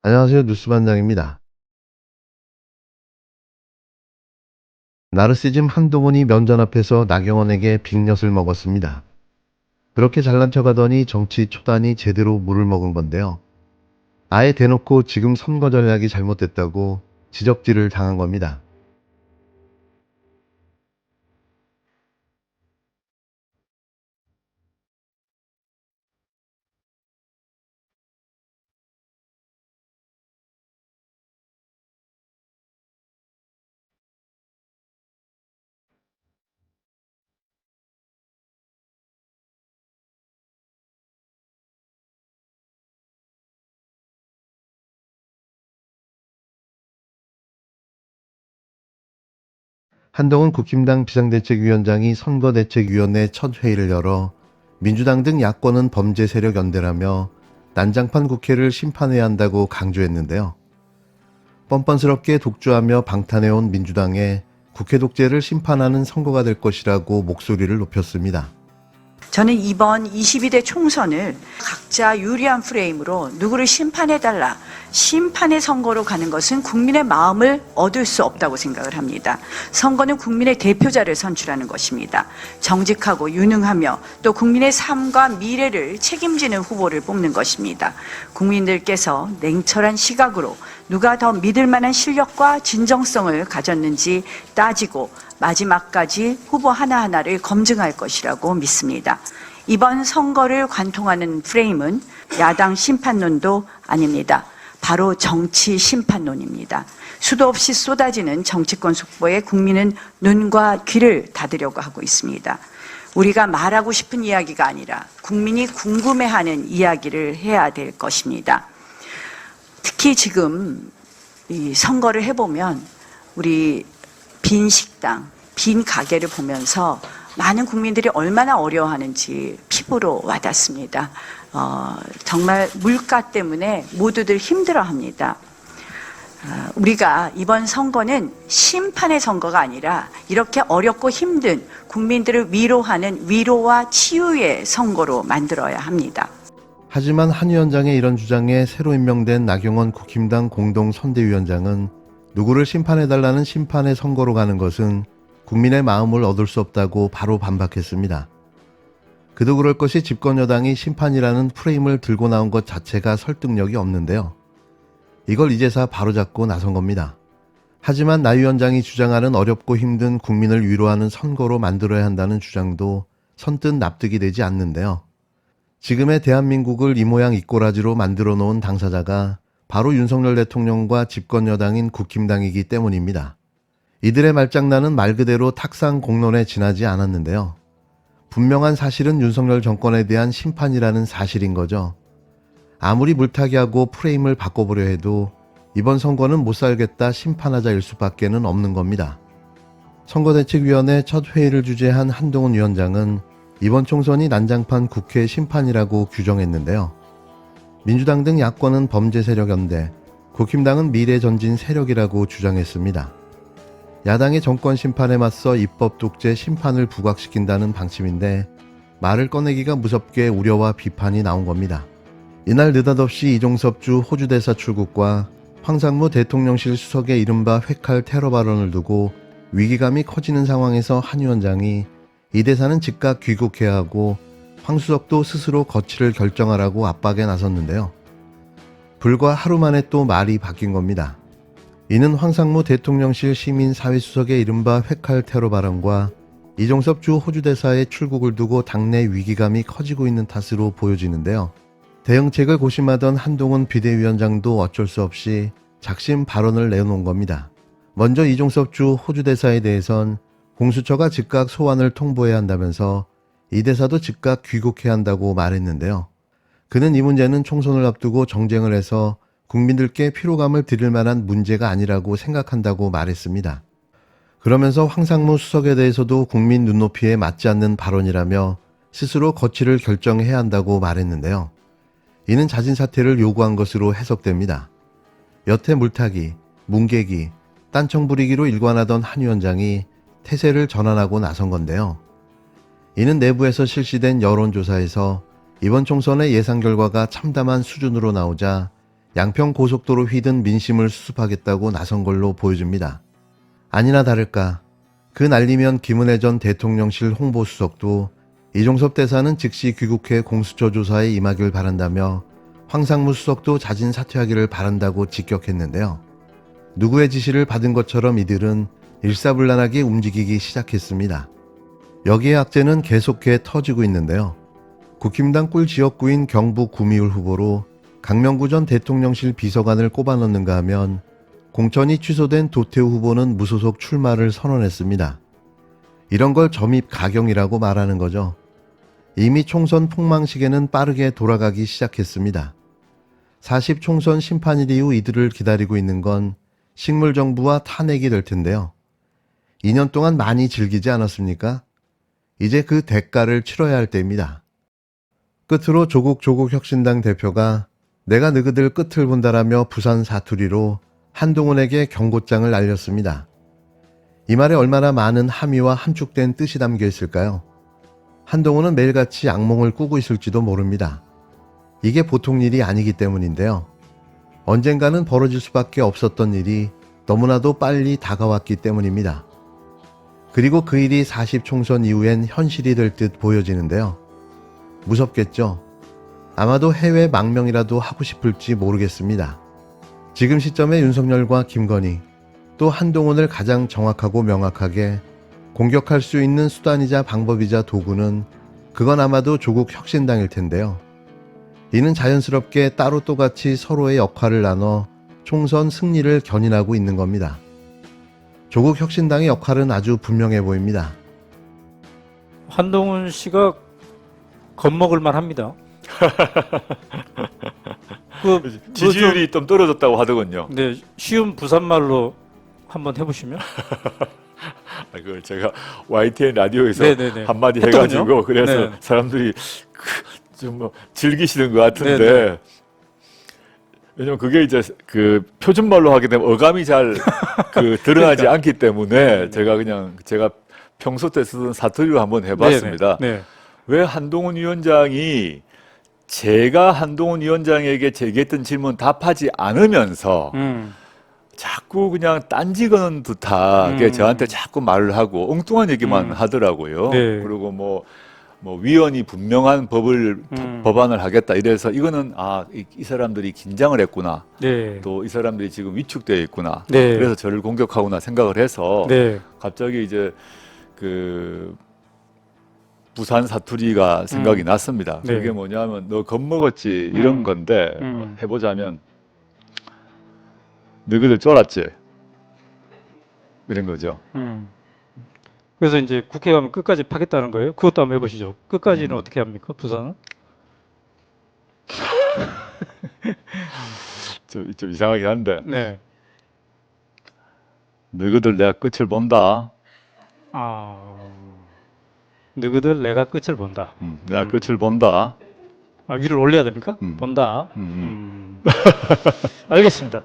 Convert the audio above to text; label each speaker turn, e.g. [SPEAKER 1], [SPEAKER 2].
[SPEAKER 1] 안녕하세요. 뉴스반장입니다. 나르시즘 한동훈이 면전 앞에서 나경원에게 빅엿을 먹었습니다. 그렇게 잘난 척하더니 정치 초단이 제대로 물을 먹은 건데요. 아예 대놓고 지금 선거 전략이 잘못됐다고 지적질을 당한 겁니다. 한동훈 국힘당 비상대책위원장이 선거대책위원회 첫 회의를 열어 민주당 등 야권은 범죄 세력 연대라며 난장판 국회를 심판해야 한다고 강조했는데요. 뻔뻔스럽게 독주하며 방탄해온 민주당에 국회 독재를 심판하는 선거가 될 것이라고 목소리를 높였습니다.
[SPEAKER 2] 저는 이번 22대 총선을 각자 유리한 프레임으로 누구를 심판해달라, 심판의 선거로 가는 것은 국민의 마음을 얻을 수 없다고 생각을 합니다. 선거는 국민의 대표자를 선출하는 것입니다. 정직하고 유능하며 또 국민의 삶과 미래를 책임지는 후보를 뽑는 것입니다. 국민들께서 냉철한 시각으로 누가 더 믿을 만한 실력과 진정성을 가졌는지 따지고 마지막까지 후보 하나하나를 검증할 것이라고 믿습니다. 이번 선거를 관통하는 프레임은 야당 심판론도 아닙니다. 바로 정치 심판론입니다. 수도 없이 쏟아지는 정치권 속보에 국민은 눈과 귀를 닫으려고 하고 있습니다. 우리가 말하고 싶은 이야기가 아니라 국민이 궁금해하는 이야기를 해야 될 것입니다. 특히 지금 이 선거를 해보면 우리 빈 식당, 빈 가게를 보면서 많은 국민들이 얼마나 어려워하는지 피부로 와닿습니다. 정말 물가 때문에 모두들 힘들어합니다. 우리가 이번 선거는 심판의 선거가 아니라 이렇게 어렵고 힘든 국민들을 위로하는 위로와 치유의 선거로 만들어야 합니다.
[SPEAKER 1] 하지만 한 위원장의 이런 주장에 새로 임명된 나경원 국힘당 공동선대위원장은 누구를 심판해달라는 심판의 선거로 가는 것은 국민의 마음을 얻을 수 없다고 바로 반박했습니다. 그도 그럴 것이 집권 여당이 심판이라는 프레임을 들고 나온 것 자체가 설득력이 없는데요. 이걸 이제서 바로잡고 나선 겁니다. 하지만 나 위원장이 주장하는 어렵고 힘든 국민을 위로하는 선거로 만들어야 한다는 주장도 선뜻 납득이 되지 않는데요. 지금의 대한민국을 이 모양 이 꼬라지로 만들어 놓은 당사자가 바로 윤석열 대통령과 집권 여당인 국힘당이기 때문입니다. 이들의 말장난은 말 그대로 탁상 공론에 지나지 않았는데요. 분명한 사실은 윤석열 정권에 대한 심판이라는 사실인 거죠. 아무리 물타기 하고 프레임을 바꿔보려 해도 이번 선거는 못 살겠다 심판하자일 수밖에는 없는 겁니다. 선거대책위원회 첫 회의를 주재한 한동훈 위원장은 이번 총선이 난장판 국회 심판이라고 규정했는데요. 민주당 등 야권은 범죄 세력 연대, 국힘당은 미래 전진 세력이라고 주장했습니다. 야당의 정권 심판에 맞서 입법 독재 심판을 부각시킨다는 방침인데 말을 꺼내기가 무섭게 우려와 비판이 나온 겁니다. 이날 느닷없이 이종섭 주 호주 대사 출국과 황상무 대통령실 수석의 이른바 회칼 테러 발언을 두고 위기감이 커지는 상황에서 한 위원장이 이 대사는 즉각 귀국해야 하고 황 수석도 스스로 거취를 결정하라고 압박에 나섰는데요. 불과 하루 만에 또 말이 바뀐 겁니다. 이는 황상무 대통령실 시민사회수석의 이른바 회칼 테러 발언과 이종섭 주 호주 대사의 출국을 두고 당내 위기감이 커지고 있는 탓으로 보여지는데요. 대응책을 고심하던 한동훈 비대위원장도 어쩔 수 없이 작심 발언을 내놓은 겁니다. 먼저 이종섭 주 호주 대사에 대해선 공수처가 즉각 소환을 통보해야 한다면서 이 대사도 즉각 귀국해야 한다고 말했는데요. 그는 이 문제는 총선을 앞두고 정쟁을 해서 국민들께 피로감을 드릴 만한 문제가 아니라고 생각한다고 말했습니다. 그러면서 황상무 수석에 대해서도 국민 눈높이에 맞지 않는 발언이라며 스스로 거취를 결정해야 한다고 말했는데요. 이는 자진 사퇴를 요구한 것으로 해석됩니다. 여태 물타기, 뭉개기, 딴청 부리기로 일관하던 한 위원장이 태세를 전환하고 나선 건데요. 이는 내부에서 실시된 여론조사에서 이번 총선의 예상 결과가 참담한 수준으로 나오자 양평 고속도로 휘든 민심을 수습하겠다고 나선 걸로 보여집니다. 아니나 다를까 그 날리면 김은혜 전 대통령실 홍보수석도 이종섭 대사는 즉시 귀국해 공수처 조사에 임하길 바란다며 황상무 수석도 자진 사퇴하기를 바란다고 직격했는데요. 누구의 지시를 받은 것처럼 이들은 일사불란하게 움직이기 시작했습니다. 여기에 악재는 계속해 터지고 있는데요. 국힘당 꿀 지역구인 경북 구미울 후보로 강명구 전 대통령실 비서관을 꼽아넣는가 하면 공천이 취소된 도태우 후보는 무소속 출마를 선언했습니다. 이런 걸 점입 가경이라고 말하는 거죠. 이미 총선 폭망시계는 빠르게 돌아가기 시작했습니다. 40 총선 심판일 이후 이들을 기다리고 있는 건 식물정부와 탄핵이 될 텐데요. 2년 동안 많이 즐기지 않았습니까? 이제 그 대가를 치러야 할 때입니다. 끝으로 조국 혁신당 대표가 내가 너희들 끝을 본다라며 부산 사투리로 한동훈에게 경고장을 날렸습니다. 이 말에 얼마나 많은 함의와 함축된 뜻이 담겨 있을까요? 한동훈은 매일같이 악몽을 꾸고 있을지도 모릅니다. 이게 보통 일이 아니기 때문인데요. 언젠가는 벌어질 수밖에 없었던 일이 너무나도 빨리 다가왔기 때문입니다. 그리고 그 일이 40 총선 이후엔 현실이 될 듯 보여지는데요. 무섭겠죠? 아마도 해외 망명이라도 하고 싶을지 모르겠습니다. 지금 시점에 윤석열과 김건희, 또 한동훈을 가장 정확하고 명확하게 공격할 수 있는 수단이자 방법이자 도구는 그건 아마도 조국 혁신당일 텐데요. 이는 자연스럽게 따로 또같이 서로의 역할을 나눠 총선 승리를 견인하고 있는 겁니다. 조국 혁신당의 역할은 아주 분명해 보입니다.
[SPEAKER 3] 한동훈 씨가 겁먹을 만합니다.
[SPEAKER 4] 지지율이 좀 떨어졌다고 하더군요.
[SPEAKER 3] 네, 쉬운 부산말로 한번 해보시면.
[SPEAKER 4] 그걸 제가 YTN 라디오에서
[SPEAKER 3] 네네네.
[SPEAKER 4] 한마디
[SPEAKER 3] 했더군요.
[SPEAKER 4] 해가지고 그래서
[SPEAKER 3] 네.
[SPEAKER 4] 사람들이 좀 뭐 즐기시는 것 같은데
[SPEAKER 3] 네네.
[SPEAKER 4] 왜냐면 그게 이제 그 표준말로 하게 되면 어감이 잘 그 드러나지
[SPEAKER 3] 그러니까.
[SPEAKER 4] 않기 때문에 제가 평소 때 쓰던 사투리로 한번 해봤습니다.
[SPEAKER 3] 네네. 네.
[SPEAKER 4] 왜 한동훈 위원장이 제가 한동훈 위원장에게 제기했던 질문 답하지 않으면서 자꾸 그냥 딴지 거는 듯하게 저한테 자꾸 말을 하고 엉뚱한 얘기만 하더라고요.
[SPEAKER 3] 네.
[SPEAKER 4] 그리고 뭐 위원이 분명한 법안을 하겠다 이래서 이거는 이 사람들이 긴장을 했구나.
[SPEAKER 3] 네.
[SPEAKER 4] 또 이 사람들이 지금 위축되어 있구나.
[SPEAKER 3] 네.
[SPEAKER 4] 그래서 저를 공격하구나 생각을 해서
[SPEAKER 3] 네.
[SPEAKER 4] 갑자기 이제 그 부산 사투리가 생각이 났습니다.
[SPEAKER 3] 네.
[SPEAKER 4] 그게 뭐냐면 너 겁먹었지 이런 건데 해보자면 너희들 쫄았지 이런 거죠.
[SPEAKER 3] 그래서 이제 국회 가면 끝까지 파겠다는 거예요. 그것도 한번 해보시죠. 끝까지는 어떻게 합니까? 부산은?
[SPEAKER 4] 좀 이상하긴 한데
[SPEAKER 3] 네.
[SPEAKER 4] 너희들 내가 끝을 본다.
[SPEAKER 3] 너희들 내가 끝을 본다.
[SPEAKER 4] 내가 끝을 본다.
[SPEAKER 3] 위를 올려야 됩니까? 본다. 알겠습니다.